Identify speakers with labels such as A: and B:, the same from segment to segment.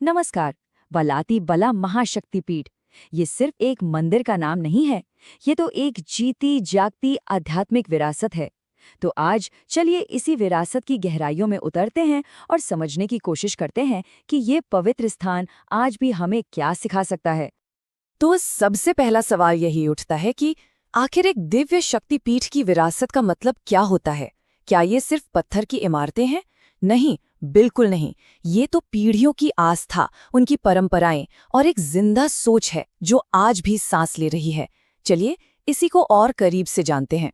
A: नमस्कार। बलाती बला महाशक्तिपीठ ये सिर्फ एक मंदिर का नाम नहीं है, ये तो एक जीती जागती आध्यात्मिक विरासत है। तो आज चलिए इसी विरासत की गहराइयों में उतरते हैं और समझने की कोशिश करते हैं कि ये पवित्र स्थान आज भी हमें क्या सिखा सकता है।
B: तो सबसे पहला सवाल यही उठता है कि आखिर एक दिव्य शक्तिपीठ की विरासत का मतलब क्या होता है? क्या ये सिर्फ पत्थर की इमारतें हैं? नहीं, बिल्कुल नहीं। ये तो पीढ़ियों की आस्था, उनकी परंपराएं और एक जिंदा सोच है जो आज भी सांस ले रही है। चलिए इसी को और करीब से जानते हैं।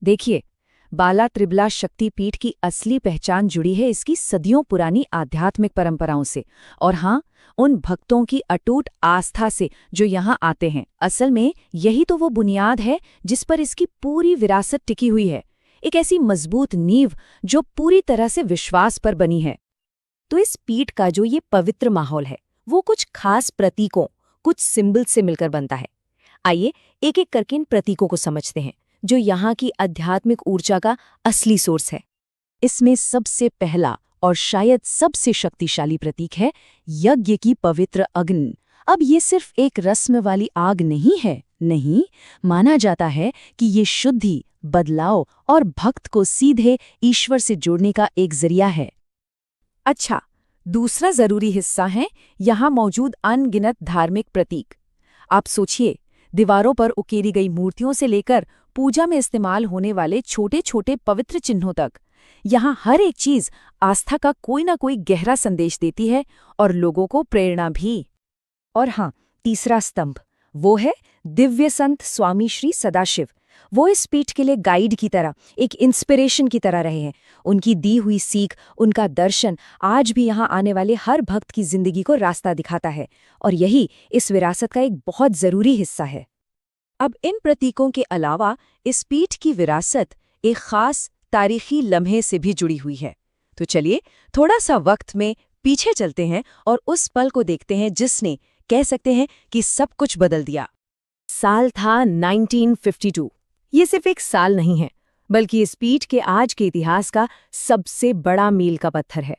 A: देखिए, बाला त्रिबला शक्तिपीठ की असली पहचान जुड़ी है इसकी सदियों पुरानी आध्यात्मिक परंपराओं से, और हाँ, उन भक्तों की अटूट आस्था से जो यहाँ आते हैं। असल में यही तो वो बुनियाद है जिस पर इसकी पूरी विरासत टिकी हुई है, एक ऐसी मजबूत नींव जो पूरी तरह से विश्वास पर बनी है। तो इस पीठ का जो ये पवित्र माहौल है वो कुछ खास प्रतीकों, कुछ सिंबल से मिलकर बनता है। आइए एक एक करके इन प्रतीकों को समझते हैं जो यहाँ की आध्यात्मिक ऊर्जा का असली सोर्स है। इसमें सबसे पहला और शायद सबसे शक्तिशाली प्रतीक है यज्ञ की पवित्र अग्नि। अब ये सिर्फ एक रस्म वाली आग नहीं है, नहीं, माना जाता है कि ये शुद्धि, बदलाव और भक्त को सीधे ईश्वर से जोड़ने का एक जरिया है। अच्छा, दूसरा जरूरी हिस्सा है यहाँ मौजूद अनगिनत धार्मिक प्रतीक। आप सोचिए, दीवारों पर उकेरी गई मूर्तियों से लेकर पूजा में इस्तेमाल होने वाले छोटे छोटे पवित्र चिन्हों तक, यहाँ हर एक चीज आस्था का कोई ना कोई गहरा संदेश देती है और लोगों को प्रेरणा भी। और हाँ, तीसरा स्तंभ वो है दिव्य संत स्वामी श्री सदाशिव। वो इस पीठ के लिए गाइड की तरह, एक इंस्पिरेशन की तरह रहे हैं। उनकी दी हुई सीख, उनका दर्शन आज भी यहाँ आने वाले हर भक्त की जिंदगी को रास्ता दिखाता है, और यही इस विरासत का एक बहुत जरूरी हिस्सा है। अब इन प्रतीकों के अलावा इस पीठ की विरासत एक खास तारीखी लम्हे से भी जुड़ी हुई है। तो चलिए थोड़ा सा वक्त में पीछे चलते हैं और उस पल को देखते हैं जिसने, कह सकते हैं कि सब कुछ बदल दिया। साल था 1952। ये सिर्फ एक साल नहीं है, बल्कि इस पीठ के आज के इतिहास का सबसे बड़ा मील का पत्थर है।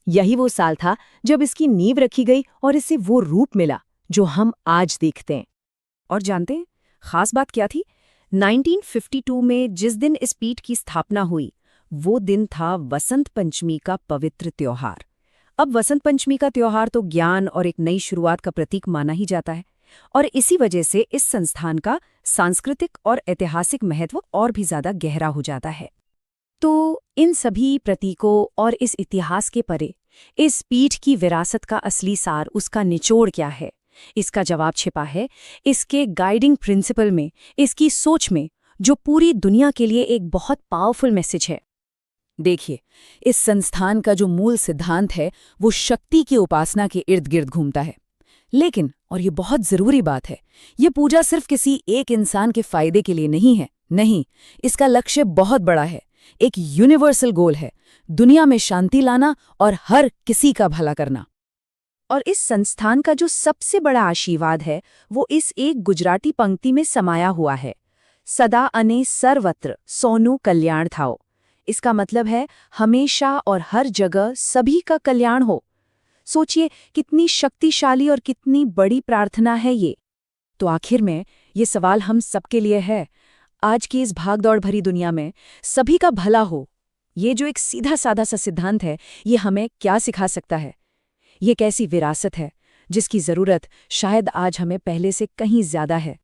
A: यही वो साल था जब इसकी नींव रखी गई और इसे वो रूप मिला जो हम आज देखते हैं। और जानते हैं खास बात क्या थी? 1952 में जिस दिन इस पीठ की स्थापना हुई, वो दिन था वसंत पंचमी का पवित्र त्योहार। अब वसंत पंचमी का त्योहार तो ज्ञान और एक नई शुरुआत का प्रतीक माना ही जाता है, और इसी वजह से इस संस्थान का सांस्कृतिक और ऐतिहासिक महत्व और भी ज्यादा गहरा हो जाता है। तो इन सभी प्रतीकों और इस इतिहास के परे इस पीठ की विरासत का असली सार, उसका निचोड़ क्या है? इसका जवाब छिपा है इसके गाइडिंग प्रिंसिपल में, इसकी सोच में, जो पूरी दुनिया के लिए एक बहुत पावरफुल मैसेज है। देखिए, इस संस्थान का जो मूल सिद्धांत है वो शक्ति की उपासना के इर्द गिर्द घूमता है। लेकिन, और ये बहुत जरूरी बात है, ये पूजा सिर्फ किसी एक इंसान के फायदे के लिए नहीं है। नहीं, इसका लक्ष्य बहुत बड़ा है, एक यूनिवर्सल गोल है, दुनिया में शांति लाना और हर किसी का भला करना। और इस संस्थान का जो सबसे बड़ा आशीर्वाद है वो इस एक गुजराती पंक्ति में समाया हुआ है, सदा अने सर्वत्र सोनु कल्याण थाओ। इसका मतलब है हमेशा और हर जगह सभी का कल्याण हो। सोचिए कितनी शक्तिशाली और कितनी बड़ी प्रार्थना है ये। तो आखिर में ये सवाल हम सबके लिए है, आज की इस भागदौड़ भरी दुनिया में सभी का भला हो, ये जो एक सीधा साधा सा सिद्धांत है, ये हमें क्या सिखा सकता है? ये कैसी विरासत है जिसकी जरूरत शायद आज हमें पहले से कहीं ज्यादा है।